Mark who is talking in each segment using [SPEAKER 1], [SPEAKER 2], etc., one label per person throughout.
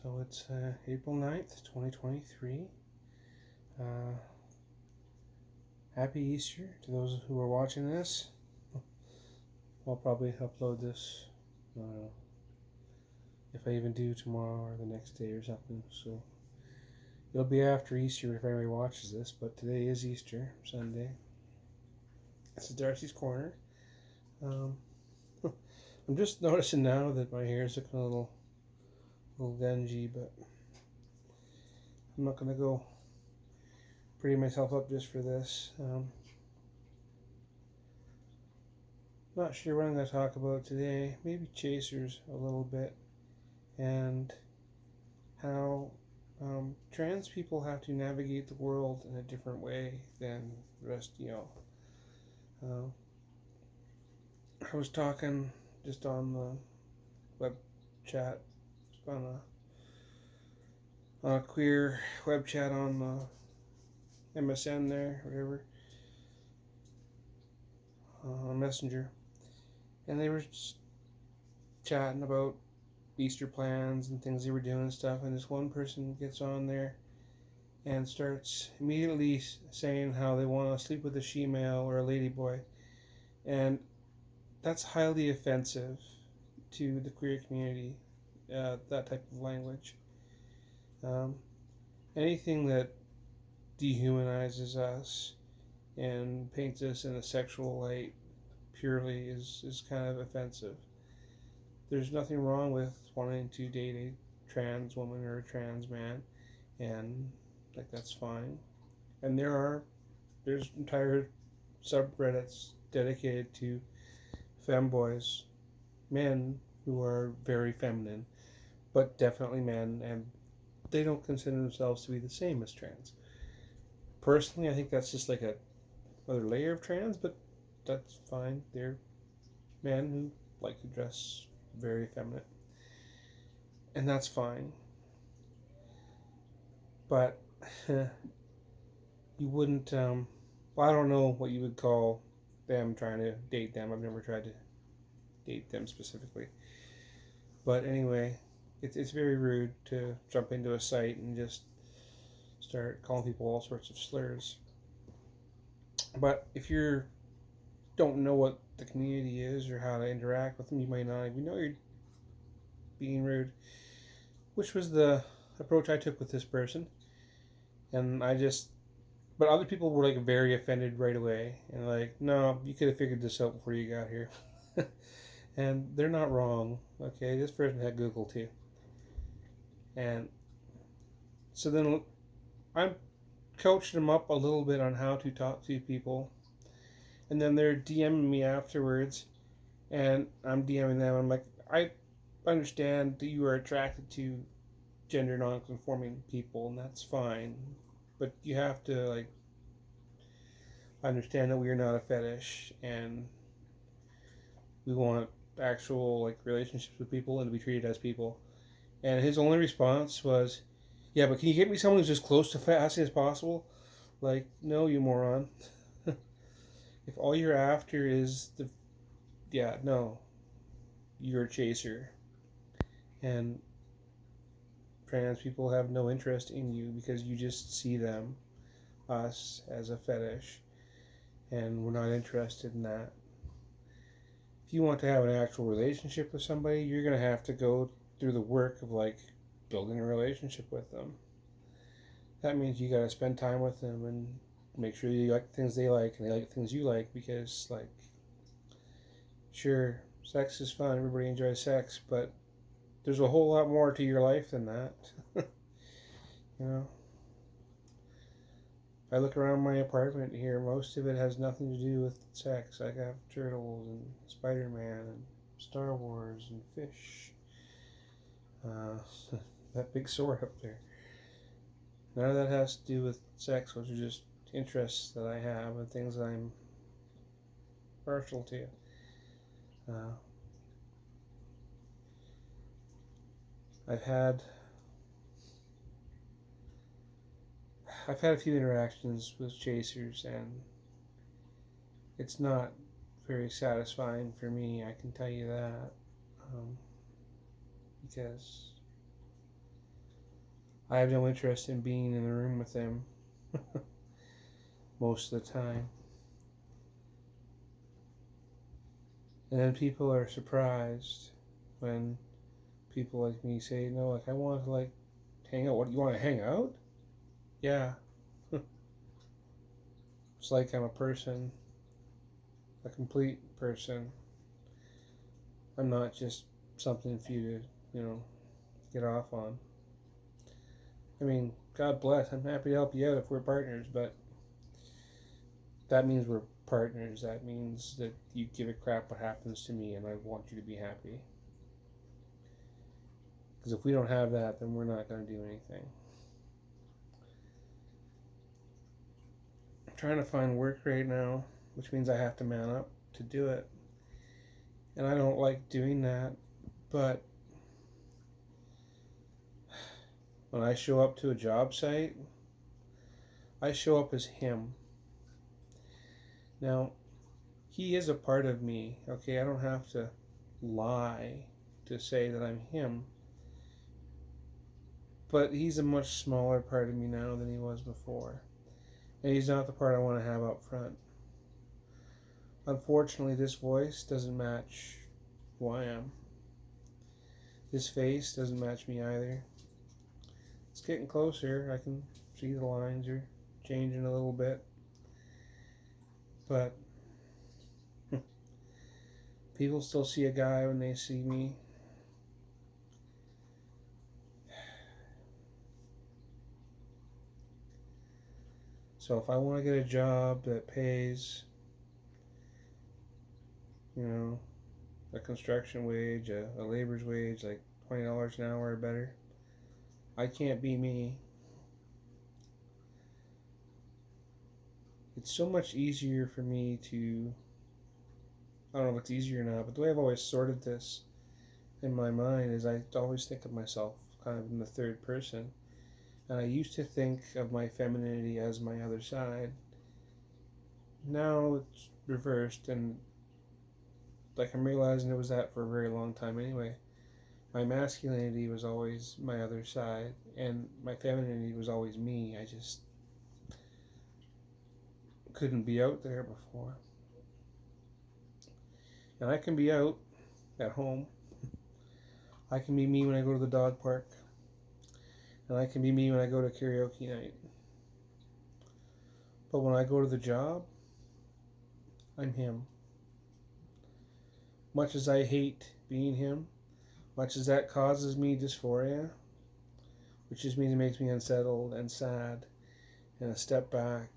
[SPEAKER 1] So it's April 9th, 2023. Uh, Happy Easter to those who are watching this. I'll probably upload this, I don't know, if I even do tomorrow or the next day or something. So it'll be after Easter if anybody watches this, but today is Easter, Sunday. This is Darcy's Corner. Um, I'm just noticing now that my hair is looking a little dingy, but I'm not going to go pretty myself up just for this. Not sure what I'm going to talk about today. Maybe chasers a little bit, and how trans people have to navigate the world in a different way than the rest. I was talking just on the web chat on a queer web chat on the MSN there, whatever, on Messenger, and they were just chatting about Easter plans and things they were doing and stuff. And this one person gets on there and starts immediately saying how they want to sleep with a she-male or a ladyboy, and that's highly offensive to the queer community. That type of language, um, anything that dehumanizes us and paints us in a sexual light purely is kind of offensive. There's nothing wrong with wanting to date a trans woman or a trans man, and like that's fine. And there's entire subreddits dedicated to femboys, men who are very feminine, but definitely men, and they don't consider themselves to be the same as trans. Personally, I think that's just like another layer of trans, but that's fine. They're men who like to dress very feminine, and that's fine. But you wouldn't. Well, I don't know what you would call them trying to date them. I've never tried to date them specifically. But anyway, it's very rude to jump into a site and just start calling people all sorts of slurs. But if you don't know what the community is or how to interact with them, you might not even know you're being rude, which was the approach I took with this person. And but other people were like very offended right away and like, no, you could have figured this out before you got here. And they're not wrong. Okay, this person had Google too. And so then I'm coaching them up a little bit on how to talk to people. And then they're DMing me afterwards, and I'm DMing them. I'm like, I understand that you are attracted to gender non-conforming people, and that's fine. But you have to like understand that we are not a fetish, and we want actual like relationships with people and to be treated as people. And his only response was, "Yeah, but can you get me someone who's as close to fasting as possible?" Like, no, you moron. If all you're after is no, you're a chaser. And trans people have no interest in you because you just see them, us, as a fetish. And we're not interested in that. If you want to have an actual relationship with somebody, you're going to have to go through the work of like building a relationship with them. That means you got to spend time with them and make sure you like things they like and they like things you like, because like, sure, sex is fun, everybody enjoys sex, but there's a whole lot more to your life than that. You know, if I look around my apartment here, most of it has nothing to do with sex. I got turtles and Spider-Man and Star Wars and fish. That big sword up there. None of that has to do with sex, which are just interests that I have and things that I'm partial to. Uh, I've had a few interactions with chasers, and it's not very satisfying for me. I can tell you that, because I have no interest in being in the room with them most of the time. And then people are surprised when people like me say, no, like, I want to, like, hang out. What, you want to hang out? Yeah. It's like I'm a person, a complete person. I'm not just something for you to, get off on. I mean, God bless. I'm happy to help you out if we're partners, but that means we're partners. That means that you give a crap what happens to me, and I want you to be happy. Because if we don't have that, then we're not going to do anything. I'm trying to find work right now, which means I have to man up to do it. And I don't like doing that, but when I show up to a job site, I show up as him. Now, he is a part of me, okay? I don't have to lie to say that I'm him. But he's a much smaller part of me now than he was before. And he's not the part I want to have up front. Unfortunately, this voice doesn't match who I am. This face doesn't match me either. It's getting closer. I can see the lines are changing a little bit. But people still see a guy when they see me. So if I want to get a job that pays, a construction wage, a labor's wage, like $20 an hour or better, I can't be me. It's so much easier for me to, I don't know if it's easier or not, but the way I've always sorted this in my mind is I always think of myself kind of in the third person. And I used to think of my femininity as my other side. Now it's reversed, and like I'm realizing it was that for a very long time anyway. My masculinity was always my other side, and my femininity was always me. I just couldn't be out there before. And I can be out at home. I can be me when I go to the dog park. And I can be me when I go to karaoke night. But when I go to the job, I'm him. Much as I hate being him, much as that causes me dysphoria, which just means it makes me unsettled and sad and a step back,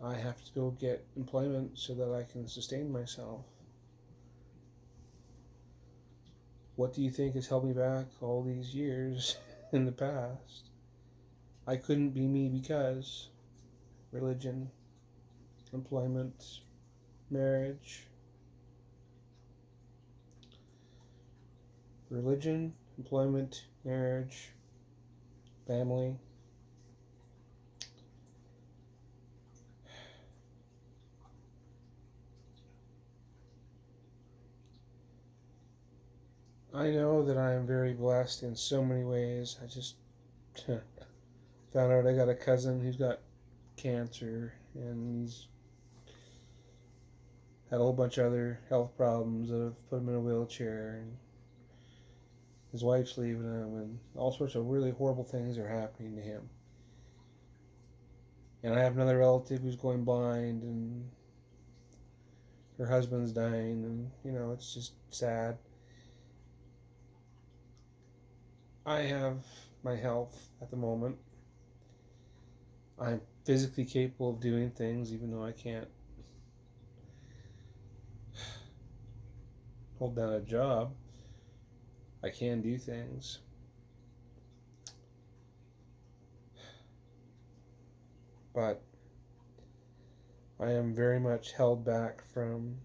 [SPEAKER 1] I have to go get employment so that I can sustain myself. What do you think has held me back all these years in the past? I couldn't be me because religion, employment, marriage. Religion, employment, marriage, family. I know that I am very blessed in so many ways. I just found out I got a cousin who's got cancer, and he's had a whole bunch of other health problems that have put him in a wheelchair, and his wife's leaving him, and all sorts of really horrible things are happening to him. And I have another relative who's going blind, and her husband's dying, and it's just sad. I have my health at the moment. I'm physically capable of doing things, even though I can't hold down a job. I can do things. But I am very much held back from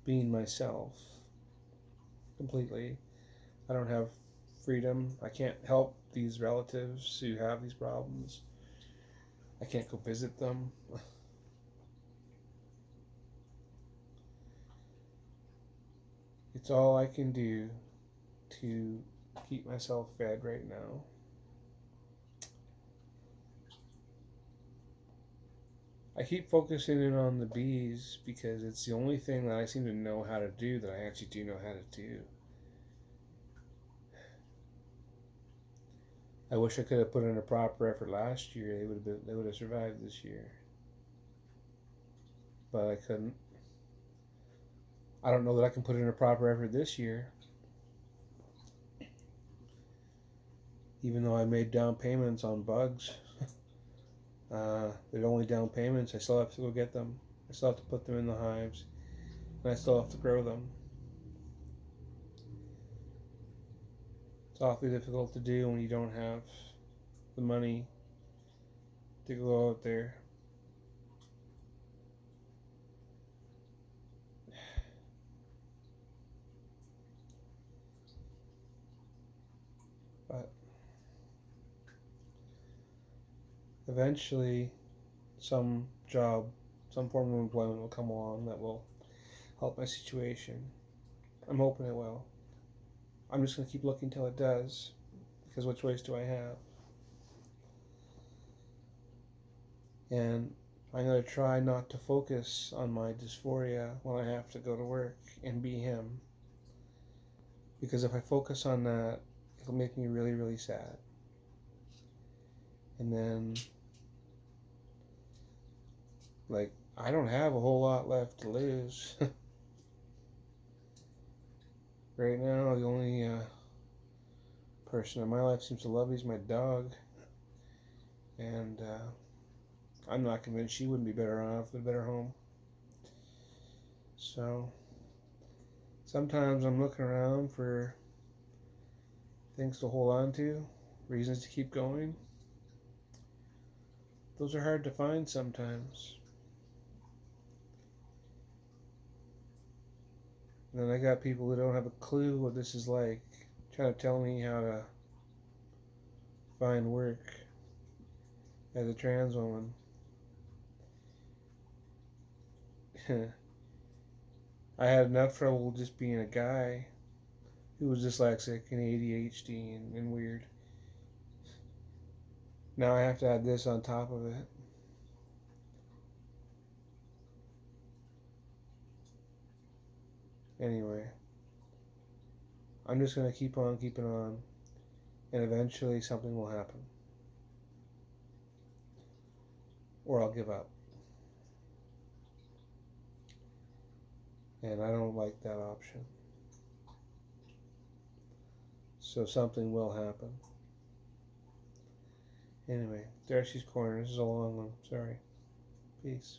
[SPEAKER 1] being myself completely. I don't have freedom. I can't help these relatives who have these problems. I can't go visit them. It's all I can do to keep myself fed right now. I keep focusing in on the bees because it's the only thing that I seem to know how to do that I actually do know how to do. I wish I could have put in a proper effort last year. They would have survived this year, but I couldn't. I don't know that I can put in a proper effort this year, even though I made down payments on bugs. They're only down payments. I still have to go get them. I still have to put them in the hives, and I still have to grow them. It's awfully difficult to do when you don't have the money to go out there. But eventually, some job, some form of employment will come along that will help my situation. I'm hoping it will. I'm just going to keep looking till it does, because what choice do I have? And I'm going to try not to focus on my dysphoria when I have to go to work and be him. Because if I focus on that, it'll make me really, really sad. And then, like, I don't have a whole lot left to lose. Right now, the only person in my life seems to love me is my dog. And I'm not convinced she wouldn't be better off with a better home. So sometimes I'm looking around for things to hold on to, reasons to keep going. Those are hard to find sometimes. And then I got people who don't have a clue what this is like, trying to tell me how to find work as a trans woman. I had enough trouble just being a guy who was dyslexic and ADHD and weird. Now I have to add this on top of it. Anyway, I'm just going to keep on keeping on, and eventually something will happen. Or I'll give up. And I don't like that option. So something will happen. Anyway, Darci's Corner. This is a long one. Sorry. Peace.